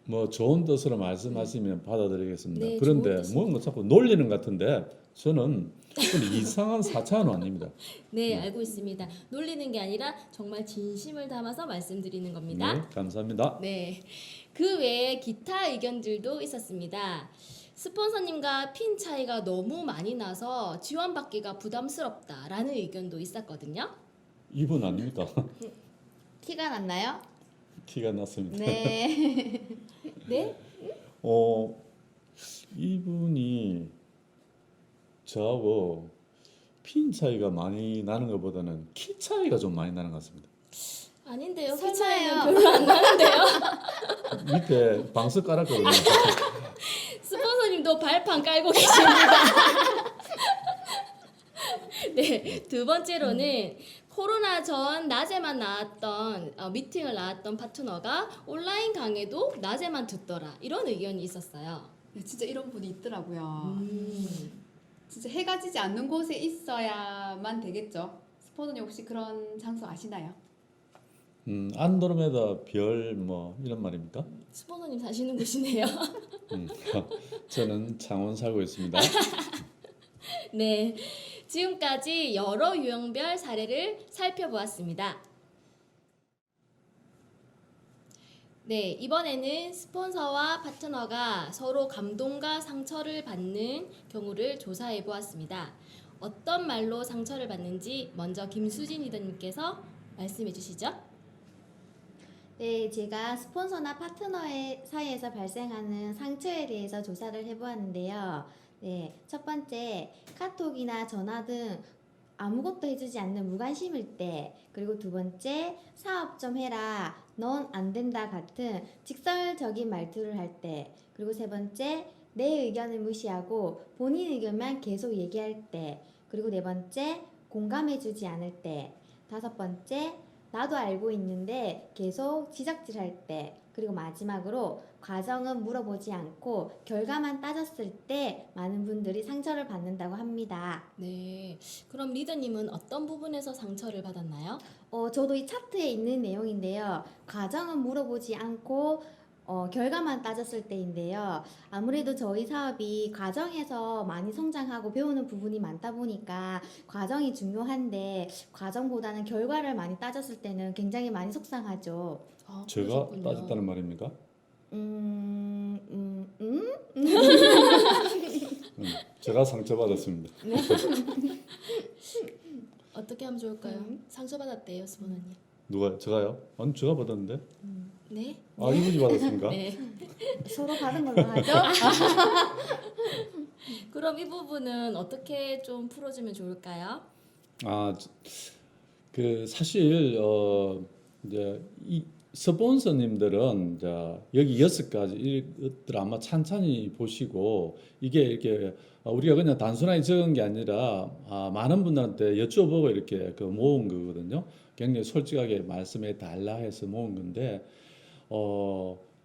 뭐 좋은 뜻으로 말씀하시면 받아들이겠습니다. 네, 그런데 좋은 뭐 자꾸 놀리는 것 같은데 저는 이상한 4차원은 아닙니다. 네, 알고 있습니다. 놀리는 게 아니라 정말 진심을 담아서 말씀드리는 겁니다. 네, 감사합니다. 네. 그 외에 기타 의견들도 있었습니다. 스폰서님과 핀 차이가 너무 많이 나서 지원받기가 부담스럽다라는 의견도 있었거든요. 이분 아닙니까? 티가 났나요? 티가 났습니다. 네. 네? 이분이 저하고 핀 차이가 많이 나는 것보다는 키 차이가 좀 많이 나는 것 같습니다. 아닌데요. 키 설마요. 차이는 별로 안 나는데요. 밑에 방석 깔았거든요. 스폰서님도 발판 깔고 계십니다. 네, 두 번째로는 코로나 전 낮에만 나왔던 미팅을 나왔던 파트너가 온라인 강의도 낮에만 듣더라 이런 의견이 있었어요. 네, 진짜 이런 분이 있더라고요. 진짜 해가 지지 않는 곳에 있어야만 되겠죠. 스포너님 혹시 그런 장소 아시나요? 안드로메다 별 뭐 이런 말입니까? 스포너님 사시는 곳이네요. 저는 창원 살고 있습니다. 네, 지금까지 여러 유형별 사례를 살펴보았습니다. 네, 이번에는 스폰서와 파트너가 서로 감동과 상처를 받는 경우를 조사해 보았습니다. 어떤 말로 상처를 받는지 먼저 김수진 리더님께서 말씀해 주시죠. 네, 제가 스폰서나 파트너의 사이에서 발생하는 상처에 대해서 조사를 해보았는데요. 네, 첫 번째, 카톡이나 전화 등 아무것도 해주지 않는 무관심일 때, 그리고 두 번째, 사업 좀 해라, 넌 안 된다 같은 직설적인 말투를 할 때, 그리고 세 번째, 내 의견을 무시하고 본인 의견만 계속 얘기할 때, 그리고 네 번째, 공감해주지 않을 때, 다섯 번째, 나도 알고 있는데 계속 지적질할 때, 그리고 마지막으로 과정은 물어보지 않고 결과만 따졌을 때 많은 분들이 상처를 받는다고 합니다. 네, 그럼 리더님은 어떤 부분에서 상처를 받았나요? 저도 이 차트에 있는 내용인데요. 과정은 물어보지 않고 결과만 따졌을 때인데요. 아무래도 저희 사업이 과정에서 많이 성장하고 배우는 부분이 많다 보니까 과정이 중요한데 과정보다는 결과를 많이 따졌을 때는 굉장히 많이 속상하죠. 제가 그러셨군요. 따졌다는 말입니까? 제가 상처받았습니다. 어떻게 하면 좋을까요? 상처받았대요, 스포너님. 누가 제가요? 아니 제가 받았는데. 네? 아 이분이 받았습니까? 네. 서로 받은 걸로 하죠. 그럼 이 부분은 어떻게 좀 풀어주면 좋을까요? 그 사실 이제 이 스폰서님들은 이제 여기 6가지 이것들 아마 찬찬히 보시고 이게 이렇게 우리가 그냥 단순하게 적은 게 아니라 많은 분들한테 여쭤보고 이렇게 그 모은 거거든요. 굉장히 솔직하게 말씀해 달라 해서 모은 건데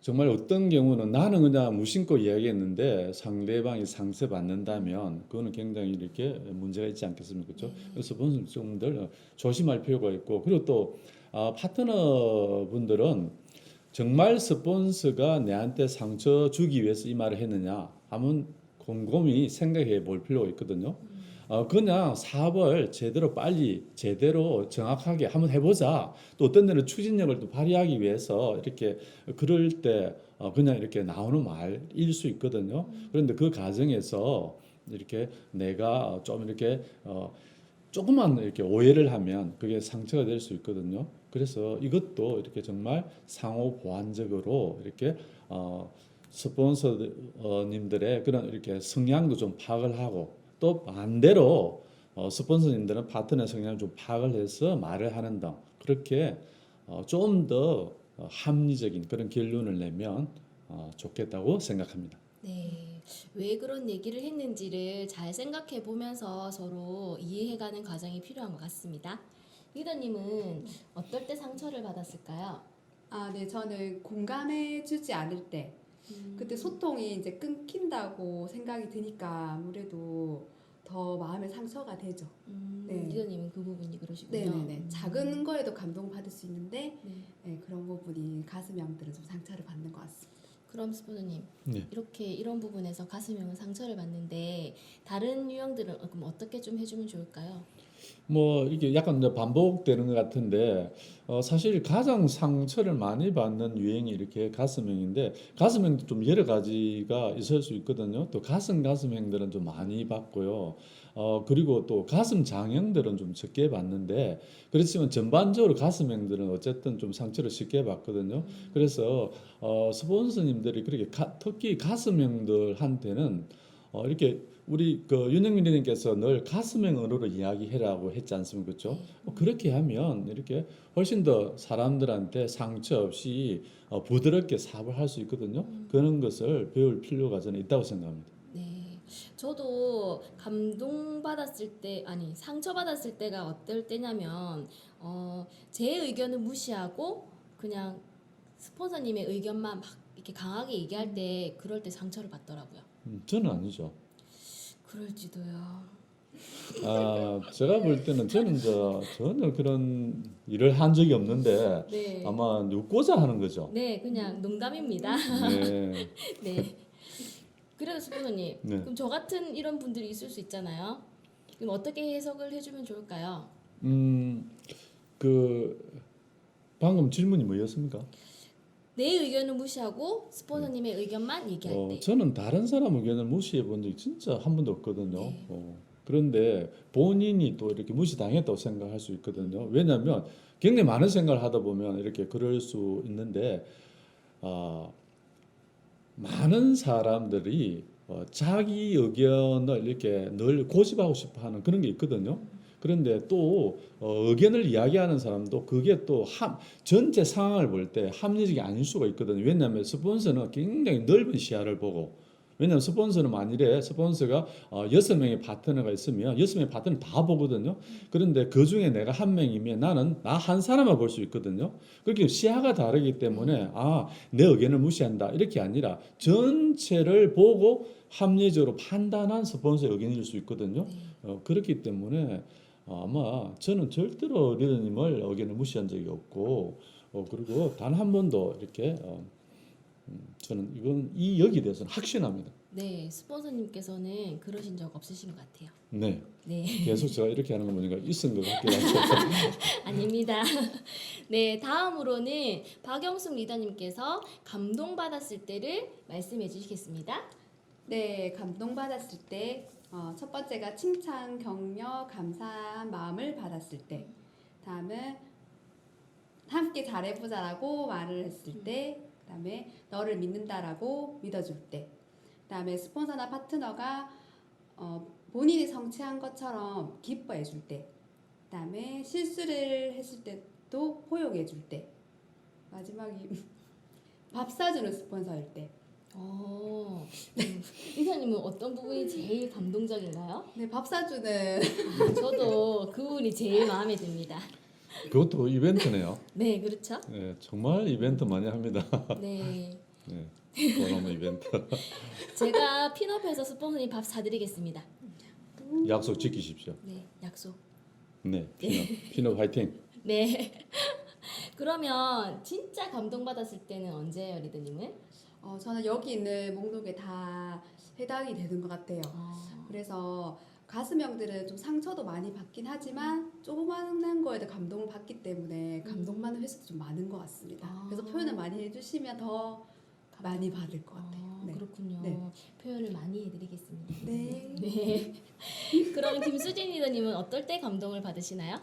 정말 어떤 경우는 나는 그냥 무심코 이야기했는데 상대방이 상처받는다면 그거는 굉장히 이렇게 문제가 있지 않겠습니까? 그렇죠? 그래서 스폰서분들 조심할 필요가 있고 그리고 또 파트너 분들은 정말 스폰서가 내한테 상처 주기 위해서 이 말을 했느냐 하면 곰곰이 생각해 볼 필요가 있거든요. 그냥 사업을 제대로 빨리 제대로 정확하게 한번 해보자. 또 어떤 데는 추진력을 또 발휘하기 위해서 이렇게 그럴 때 그냥 이렇게 나오는 말일 수 있거든요. 그런데 그 과정에서 이렇게 내가 좀 이렇게 조금만 이렇게 오해를 하면 그게 상처가 될 수 있거든요. 그래서 이것도 이렇게 정말 상호 보완적으로 이렇게 스폰서님들의 그런 이렇게 성향도 좀 파악을 하고 또 반대로 스폰서님들은 파트너 성향을 좀 파악을 해서 말을 하는 등 그렇게 좀 더 합리적인 그런 결론을 내면 좋겠다고 생각합니다. 네, 왜 그런 얘기를 했는지를 잘 생각해 보면서 서로 이해해가는 과정이 필요한 것 같습니다. 리더님은 어떨 때 상처를 받았을까요? 네, 저는 공감해주지 않을 때, 그때 소통이 이제 끊긴다고 생각이 드니까 아무래도 더 마음에 상처가 되죠. 네. 리더님은 그 부분이 그러시군요. 네네네. 작은 거에도 감동받을 수 있는데 네. 네, 그런 부분이 가슴형들은 좀 상처를 받는 것 같습니다. 그럼 스포너님 네. 이렇게 이런 부분에서 가슴형은 상처를 받는데 다른 유형들은 그럼 어떻게 좀 해주면 좋을까요? 뭐 이게 약간 이제 반복되는 것 같은데 사실 가장 상처를 많이 받는 유행이 이렇게 가슴형인데 가슴형도 좀 여러 가지가 있을 수 있거든요. 또 가슴형들은 좀 많이 받고요. 그리고 또 가슴 장형들은 좀 적게 받는데 그렇지만 전반적으로 가슴형들은 어쨌든 좀 상처를 쉽게 받거든요. 그래서 스폰서님들이 그렇게 특히 가슴형들한테는 이렇게 우리 그 윤영민 리님께서 늘 가슴형 언어로 이야기해라고 했지 않습니까? 그렇죠? 그렇게 하면 이렇게 훨씬 더 사람들한테 상처 없이 부드럽게 사업을 할 수 있거든요. 그런 것을 배울 필요가 저는 있다고 생각합니다. 네, 저도 감동받았을 때 아니 상처받았을 때가 어떨 때냐면 제 의견을 무시하고 그냥 스폰서님의 의견만 막 이렇게 강하게 얘기할 때 그럴 때 상처를 받더라고요. 저는 아니죠. 그럴지도요. 제가 볼 때는 저는 전혀 그런 일을 한 적이 없는데 네. 아마 눕고자 하는 거죠. 네, 그냥 농담입니다. 네. 네. 그래도 스포너님, 네. 그럼 저 같은 이런 분들이 있을 수 있잖아요. 그럼 어떻게 해석을 해주면 좋을까요? 방금 질문이 뭐였습니까? 내 의견을 무시하고 스포너님의 의견만 얘기할 때. 저는 다른 사람 의견을 무시해 본 적이 진짜 한 번도 없거든요. 네. 그런데 본인이 또 이렇게 무시당했다고 생각할 수 있거든요. 왜냐하면 굉장히 많은 생각을 하다 보면 이렇게 그럴 수 있는데 많은 사람들이 자기 의견을 이렇게 늘 고집하고 싶어 하는 그런 게 있거든요. 그런데 또 의견을 이야기하는 사람도 그게 또 전체 상황을 볼 때 합리적이 아닐 수가 있거든요. 왜냐하면 스폰서는 굉장히 넓은 시야를 보고, 왜냐하면 스폰서는 만일에 스폰서가 6명의 파트너가 있으면 6명의 파트너를 다 보거든요. 그런데 그 중에 내가 한 명이면 나는 나 한 사람만 볼 수 있거든요. 그렇게 시야가 다르기 때문에 내 의견을 무시한다 이렇게 아니라 전체를 보고 합리적으로 판단한 스폰서의 의견일 수 있거든요. 그렇기 때문에 아마 저는 절대로 리더님을 의견을 무시한 적이 없고 그리고 단 한 번도 이렇게 저는 여기에 대해서는 확신합니다. 네, 스폰서님께서는 그러신 적 없으신 것 같아요. 네. 네. 계속 제가 이렇게 하는 거 보니까 있은 것 같기도 하고. 아닙니다. 네, 다음으로는 박영숙 리더님께서 감동받았을 때를 말씀해 주시겠습니다. 네, 감동받았을 때 첫 번째가 칭찬, 격려, 감사한 마음을 받았을 때. 다음은 함께 잘해보자라고 말을 했을 때. 그다음에 너를 믿는다라고 믿어줄 때. 그다음에 스폰서나 파트너가 본인이 성취한 것처럼 기뻐해줄 때. 그다음에 실수를 했을 때도 포용해줄 때. 마지막이 밥 사주는 스폰서일 때. 리더님은 어떤 부분이 제일 감동적인가요? 네, 밥 사주는 저도 그 부분이 제일 마음에 듭니다. 그것도 이벤트네요. 네, 그렇죠. 네, 정말 이벤트 많이 합니다. 네. 네, 원하는 이벤트. 제가 핀업해서 스폰서님 밥 사드리겠습니다. 약속 지키십시오. 네, 약속. 네, 피넛 화이팅. 네. 그러면 진짜 감동받았을 때는 언제예요, 리더님은? 저는 여기 있는 목록에 다 해당이 되는 것 같아요. 그래서 가수명들은 좀 상처도 많이 받긴 하지만 조그마한 거에도 감동을 받기 때문에 감동받는 횟수도 좀 많은 것 같습니다. 그래서 표현을 많이 해주시면 더 많이 받을 것 같아요. 네. 그렇군요. 네. 표현을 많이 해드리겠습니다. 네. 네. 그럼 김수진 리더님은 어떨 때 감동을 받으시나요?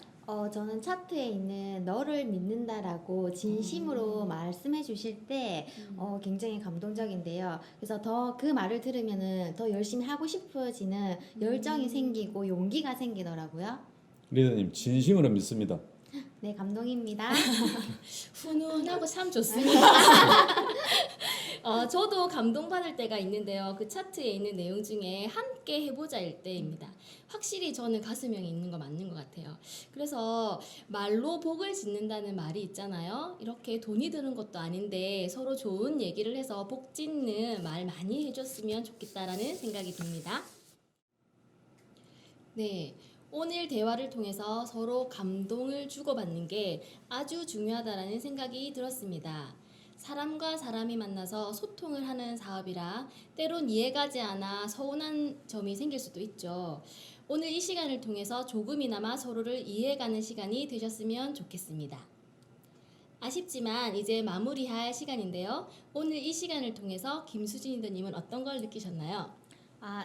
저는 차트에 있는 너를 믿는다라고 진심으로 말씀해 주실 때 굉장히 감동적인데요. 그래서 더 그 말을 들으면은 더 열심히 하고 싶어지는 열정이 생기고 용기가 생기더라고요. 리더님 진심으로 믿습니다. 네, 감동입니다. 훈훈하고 참 좋습니다. 저도 감동받을 때가 있는데요. 그 차트에 있는 내용 중에 함께 해보자일 때입니다. 확실히 저는 가슴형이 있는 거 맞는 것 같아요. 그래서 말로 복을 짓는다는 말이 있잖아요. 이렇게 돈이 드는 것도 아닌데 서로 좋은 얘기를 해서 복 짓는 말 많이 해줬으면 좋겠다라는 생각이 듭니다. 네. 오늘 대화를 통해서 서로 감동을 주고받는 게 아주 중요하다라는 생각이 들었습니다. 사람과 사람이 만나서 소통을 하는 사업이라 때론 이해가지 않아 서운한 점이 생길 수도 있죠. 오늘 이 시간을 통해서 조금이나마 서로를 이해가는 시간이 되셨으면 좋겠습니다. 아쉽지만 이제 마무리할 시간인데요. 오늘 이 시간을 통해서 김수진 리더님은 어떤 걸 느끼셨나요?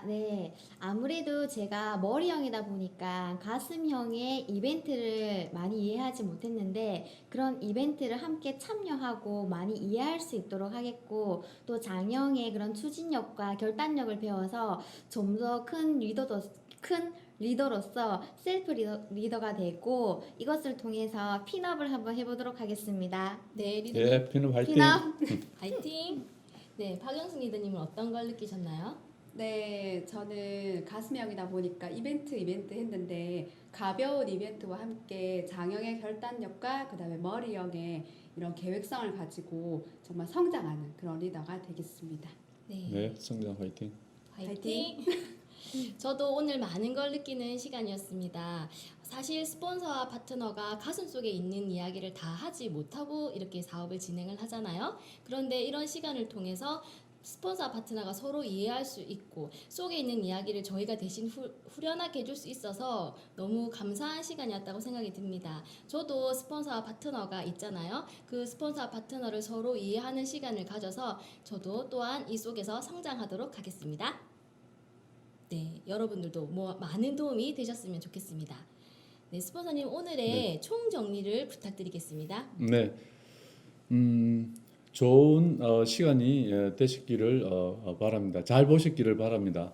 네. 아무래도 제가 머리형이다 보니까 가슴형의 이벤트를 많이 이해하지 못했는데 그런 이벤트를 함께 참여하고 많이 이해할 수 있도록 하겠고 또 장형의 그런 추진력과 결단력을 배워서 좀 더 큰 리더로서 셀프 리더가 되고 이것을 통해서 핀업을 한번 해보도록 하겠습니다. 네, 리더님. 예, 피넛 화이팅. 핀업! 화이팅! 네, 박영숙 리더님은 어떤 걸 느끼셨나요? 네, 저는 가슴형이다 보니까 이벤트 했는데 가벼운 이벤트와 함께 장형의 결단력과 그다음에 머리형의 이런 계획성을 가지고 정말 성장하는 그런 리더가 되겠습니다. 네, 성장 화이팅. 화이팅! 저도 오늘 많은 걸 느끼는 시간이었습니다. 사실 스폰서와 파트너가 가슴속에 있는 이야기를 다 하지 못하고 이렇게 사업을 진행을 하잖아요. 그런데 이런 시간을 통해서 스폰서와 파트너가 서로 이해할 수 있고 속에 있는 이야기를 저희가 대신 후련하게 해줄 수 있어서 너무 감사한 시간이었다고 생각이 듭니다. 저도 스폰서와 파트너가 있잖아요. 그 스폰서와 파트너를 서로 이해하는 시간을 가져서 저도 또한 이 속에서 성장하도록 하겠습니다. 네, 여러분들도 많은 도움이 되셨으면 좋겠습니다. 네, 스폰서님 오늘의 총 정리를 부탁드리겠습니다. 네, 좋은 시간이 되시기를 바랍니다. 잘 보셨기를 바랍니다.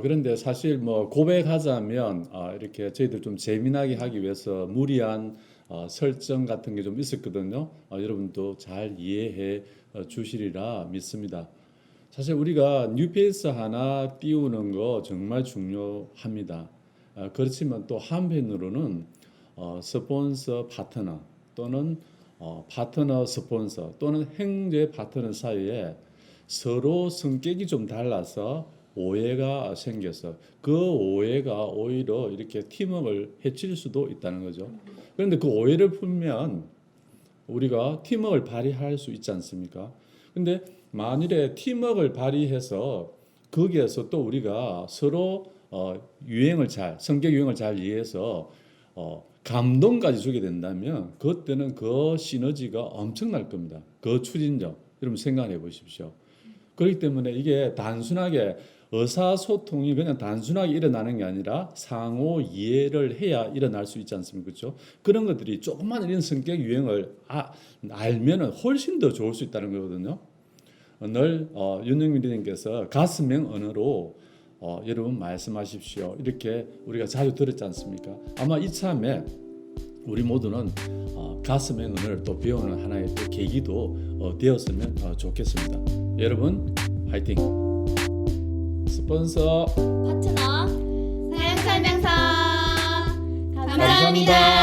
그런데 사실 뭐 고백하자면 이렇게 저희들 좀 재미나게 하기 위해서 무리한 설정 같은 게 좀 있었거든요. 여러분도 잘 이해해 주시리라 믿습니다. 사실 우리가 뉴페이스 하나 띄우는 거 정말 중요합니다. 그렇지만 또 한편으로는 스폰서 파트너 또는 파트너 스폰서 또는 형제 파트너 사이에 서로 성격이 좀 달라서 오해가 생겨서 그 오해가 오히려 이렇게 팀워크를 해칠 수도 있다는 거죠. 그런데 그 오해를 풀면 우리가 팀워크를 발휘할 수 있지 않습니까? 근데 만일에 팀워크를 발휘해서 거기에서 또 우리가 서로 성격 유행을 잘 이해해서 감동까지 주게 된다면 그때는 그 시너지가 엄청날 겁니다. 그 추진력 여러분 생각해 보십시오. 그렇기 때문에 이게 단순하게 의사소통이 그냥 단순하게 일어나는 게 아니라 상호 이해를 해야 일어날 수 있지 않습니까? 그렇죠? 그런 것들이 조금만 이런 성격 유행을 알면은 훨씬 더 좋을 수 있다는 거거든요. 늘 윤영민 리더님께서 가슴형 언어로 여러분 말씀하십시오. 이렇게 우리가 자주 들었지 않습니까? 아마 이참에 우리 모두는 가슴형 언어를 또 배우는 하나의 또 계기도 되었으면 좋겠습니다. 여러분 화이팅! 스폰서 파트너 사용 설명서 감사합니다.